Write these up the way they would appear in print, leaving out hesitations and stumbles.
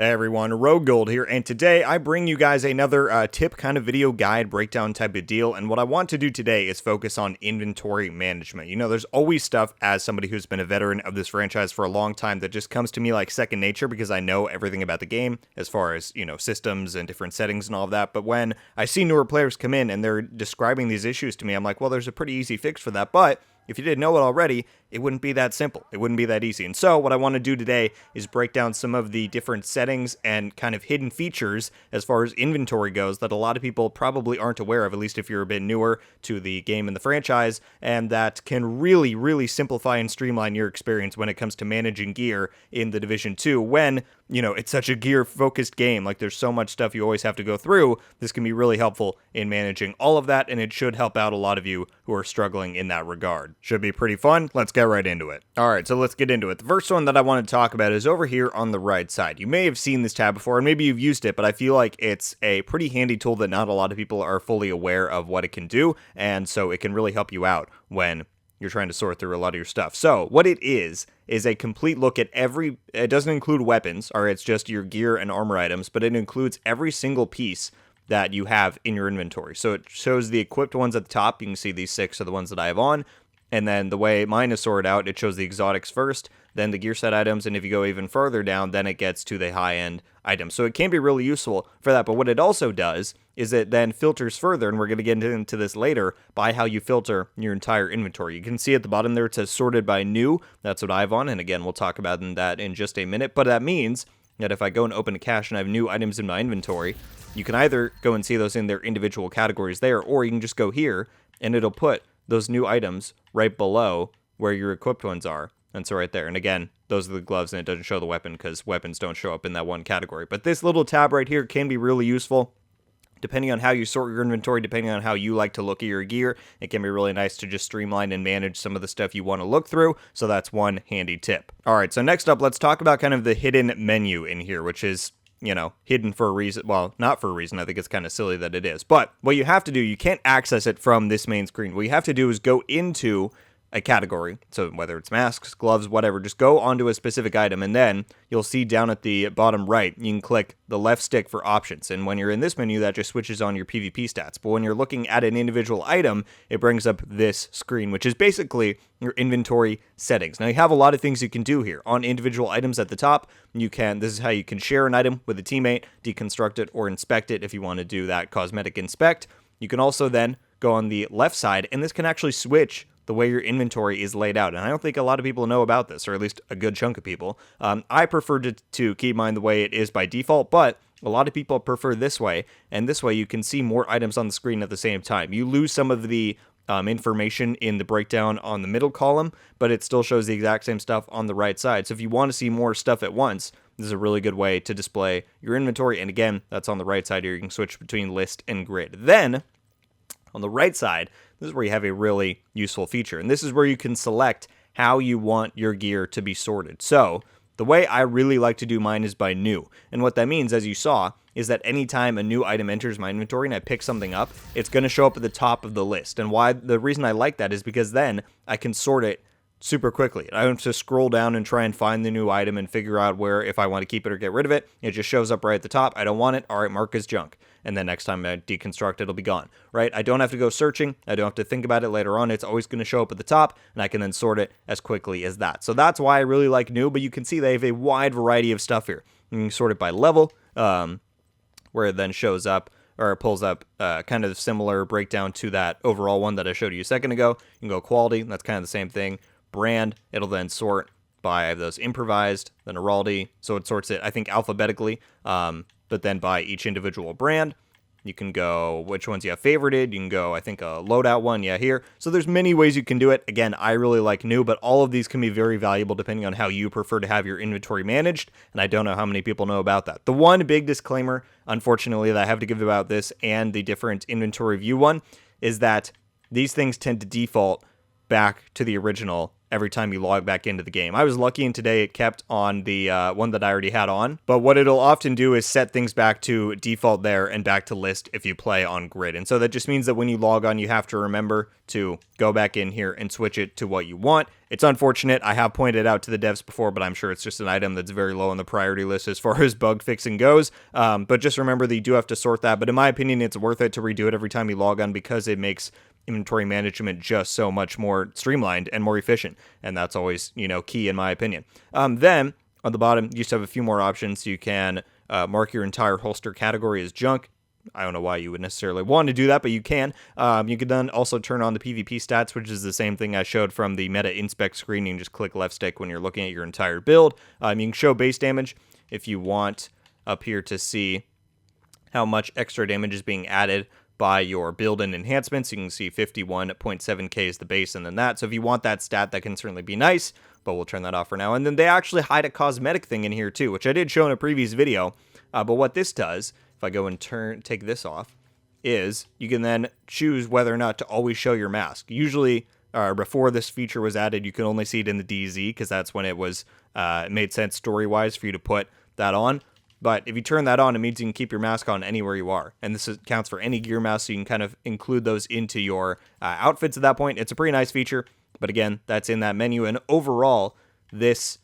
Hey everyone, RogueGold here, and today I bring you guys another tip kind of video guide breakdown type of deal, and what I want to do today is focus on inventory management. You know, there's always stuff as somebody who's been a veteran of this franchise for a long time that just comes to me like second nature because I know everything about the game as far as, you know, systems and different settings and all of that, but when I see newer players come in and they're describing these issues to me, I'm like, well, there's a pretty easy fix for that, but if you didn't know it already, it wouldn't be that simple. It wouldn't be that easy. And so what I want to do today is break down some of the different settings and kind of hidden features as far as inventory goes that a lot of people probably aren't aware of, at least if you're a bit newer to the game and the franchise, and that can really, really simplify and streamline your experience when it comes to managing gear in the Division 2 when, you know, it's such a gear-focused game. Like, there's so much stuff you always have to go through. This can be really helpful in managing all of that, and it should help out a lot of you who are struggling in that regard. Should be pretty fun. Let's get right into it. Alright, so let's get into it. The first one that I want to talk about is over here on the right side. You may have seen this tab before, and maybe you've used it, but I feel like it's a pretty handy tool that not a lot of people are fully aware of what it can do, and so it can really help you out when you're trying to sort through a lot of your stuff. So what it is a complete look at it doesn't include weapons, or it's just your gear and armor items, but it includes every single piece that you have in your inventory. So it shows the equipped ones at the top. You can see these 6 are the ones that I have on. And then the way mine is sorted out, it shows the exotics first, then the gear set items, and if you go even further down, then it gets to the high-end items. So it can be really useful for that, but what it also does is it then filters further, and we're going to get into this later, by how you filter your entire inventory. You can see at the bottom there it says sorted by new. That's what I have on, and again, we'll talk about that in just a minute, but that means that if I go and open a cache and I have new items in my inventory, you can either go and see those in their individual categories there, or you can just go here, and it'll put those new items right below where your equipped ones are. And so right there. And again, those are the gloves, and it doesn't show the weapon because weapons don't show up in that one category. But this little tab right here can be really useful. Depending on how you sort your inventory, depending on how you like to look at your gear, it can be really nice to just streamline and manage some of the stuff you want to look through. So that's one handy tip. All right, so next up, let's talk about kind of the hidden menu in here, which is, you know, hidden for a reason. Well, not for a reason. I think it's kind of silly that it is. But what you have to do, you can't access it from this main screen. What you have to do is go into a category. So whether it's masks, gloves, whatever, just go onto a specific item, and then you'll see down at the bottom right, you can click the left stick for options. And when you're in this menu, that just switches on your PvP stats. But when you're looking at an individual item, it brings up this screen, which is basically your inventory settings. Now, you have a lot of things you can do here. On individual items at the top, this is how you can share an item with a teammate, deconstruct it, or inspect it if you want to do that cosmetic inspect. You can also then go on the left side, and this can actually switch the way your inventory is laid out. And I don't think a lot of people know about this, or at least a good chunk of people. I prefer to keep mine the way it is by default, but a lot of people prefer this way, and this way you can see more items on the screen at the same time. You lose some of the information in the breakdown on the middle column, but it still shows the exact same stuff on the right side. So if you want to see more stuff at once, this is a really good way to display your inventory. And again, that's on the right side here. You can switch between list and grid. Then, on the right side, this is where you have a really useful feature. And this is where you can select how you want your gear to be sorted. So the way I really like to do mine is by new. And what that means, as you saw, is that anytime a new item enters my inventory and I pick something up, it's going to show up at the top of the list. And the reason I like that is because then I can sort it super quickly. I don't have to scroll down and try and find the new item and figure out where, if I want to keep it or get rid of it. It just shows up right at the top. I don't want it. All right, mark as junk. And then next time I deconstruct, it'll be gone, right? I don't have to go searching. I don't have to think about it later on. It's always going to show up at the top, and I can then sort it as quickly as that. So that's why I really like new, but you can see they have a wide variety of stuff here. You can sort it by level, where it then shows up, or it pulls up kind of similar breakdown to that overall one that I showed you a second ago. You can go quality, that's kind of the same thing. Brand, it'll then sort by those improvised, then heraldry, so it sorts it, I think, alphabetically, but then by each individual brand. You can go which ones you have favorited. You can go, I think, a loadout one, yeah, here. So there's many ways you can do it. Again, I really like new, but all of these can be very valuable depending on how you prefer to have your inventory managed, and I don't know how many people know about that. The one big disclaimer, unfortunately, that I have to give about this and the different inventory view one is that these things tend to default back to the original every time you log back into the game. I was lucky and today it kept on the one that I already had on, but what it'll often do is set things back to default there and back to list if you play on grid. And so that just means that when you log on, you have to remember to go back in here and switch it to what you want. It's unfortunate. I have pointed out to the devs before, but I'm sure it's just an item that's very low on the priority list as far as bug fixing goes. But just remember that you do have to sort that. But in my opinion, it's worth it to redo it every time you log on because it makes inventory management just so much more streamlined and more efficient. And that's always, key in my opinion. Then on the bottom, you just have a few more options. You can mark your entire holster category as junk. I don't know why you would necessarily want to do that, but you can. You can then also turn on the PvP stats, which is the same thing I showed from the meta inspect screen. You can just click left stick when you're looking at your entire build. You can show base damage if you want up here to see how much extra damage is being added by your build and enhancements. You can see 51.7k is the base and then that. So if you want that stat, that can certainly be nice, but we'll turn that off for now. And then they actually hide a cosmetic thing in here too, which I did show in a previous video. But what this does, if I go and take this off, is you can then choose whether or not to always show your mask. Usually, before this feature was added, you could only see it in the DZ because that's when it was made sense story-wise for you to put that on. But if you turn that on, it means you can keep your mask on anywhere you are. And this counts for any gear mask, so you can kind of include those into your outfits at that point. It's a pretty nice feature, but again, that's in that menu. And overall, this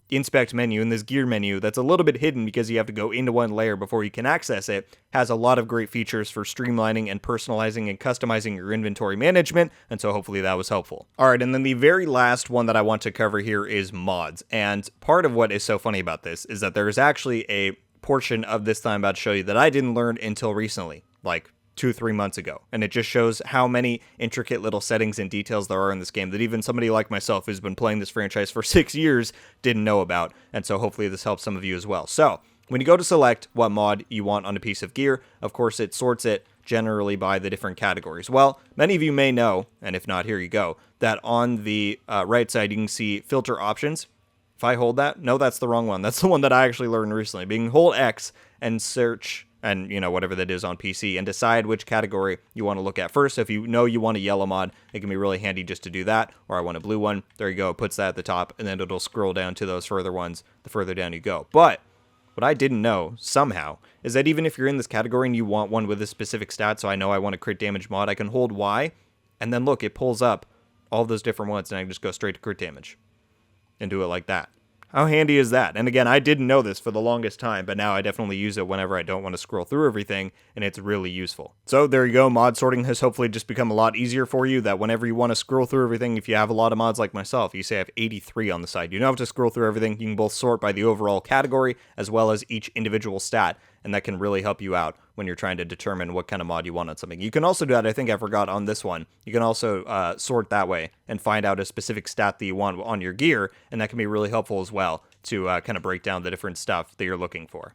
inspect menu and this gear menu that's a little bit hidden because you have to go into one layer before you can access it has a lot of great features for streamlining and personalizing and customizing your inventory management, and so hopefully that was helpful. All right, and then the very last one that I want to cover here is mods, and part of what is so funny about this is that there is actually a portion of this that I'm about to show you that I didn't learn until recently, like 2-3 months ago, and it just shows how many intricate little settings and details there are in this game that even somebody like myself who's been playing this franchise for 6 years didn't know about, and so hopefully this helps some of you as well. So when you go to select what mod you want on a piece of gear, of course it sorts it generally by the different categories. Well, many of you may know, and if not, here you go, that on the right side you can see filter options. If I hold that, no, that's the wrong one. That's the one that I actually learned recently. Being hold X and search and whatever that is on PC and decide which category you want to look at first. So if you know you want a yellow mod, it can be really handy just to do that, or I want a blue one. There you go, it puts that at the top, and then it'll scroll down to those further ones the further down you go. But what I didn't know, somehow, is that even if you're in this category and you want one with a specific stat, so I know I want a crit damage mod, I can hold Y, and then look, it pulls up all those different ones, and I can just go straight to crit damage and do it like that. How handy is that? And again, I didn't know this for the longest time, but now I definitely use it whenever I don't want to scroll through everything, and it's really useful. So there you go, mod sorting has hopefully just become a lot easier for you, that whenever you want to scroll through everything, if you have a lot of mods like myself, you say I have 83 on the side, you don't have to scroll through everything, you can both sort by the overall category as well as each individual stat, and that can really help you out when you're trying to determine what kind of mod you want on something. You can also do that, I think I forgot on this one, you can also sort that way and find out a specific stat that you want on your gear, and that can be really helpful as well to kind of break down the different stuff that you're looking for.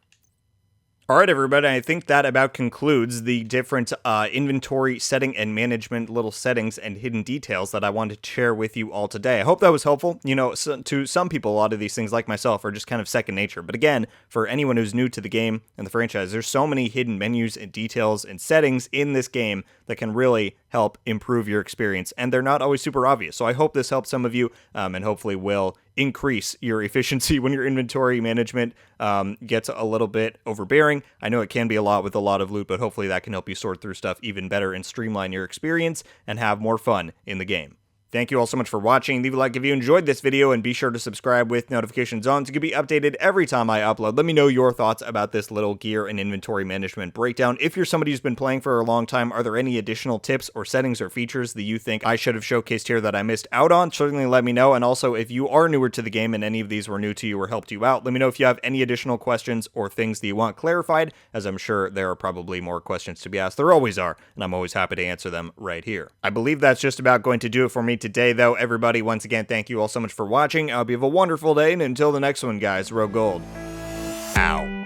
All right, everybody, I think that about concludes the different inventory setting and management little settings and hidden details that I wanted to share with you all today. I hope that was helpful. To some people, a lot of these things, like myself, are just kind of second nature. But again, for anyone who's new to the game and the franchise, there's so many hidden menus and details and settings in this game that can really help improve your experience, and they're not always super obvious. So I hope this helps some of you, and hopefully will increase your efficiency when your inventory management gets a little bit overbearing. I know it can be a lot with a lot of loot, but hopefully that can help you sort through stuff even better and streamline your experience and have more fun in the game. Thank you all so much for watching. Leave a like if you enjoyed this video, and be sure to subscribe with notifications on so you can be updated every time I upload. Let me know your thoughts about this little gear and inventory management breakdown. If you're somebody who's been playing for a long time, are there any additional tips or settings or features that you think I should have showcased here that I missed out on? Certainly let me know. And also, if you are newer to the game and any of these were new to you or helped you out, let me know if you have any additional questions or things that you want clarified, as I'm sure there are probably more questions to be asked. There always are, and I'm always happy to answer them right here. I believe that's just about going to do it for me today, though. Everybody, once again, thank you all so much for watching. I hope you have a wonderful day, and until the next one, guys, RogueGold out.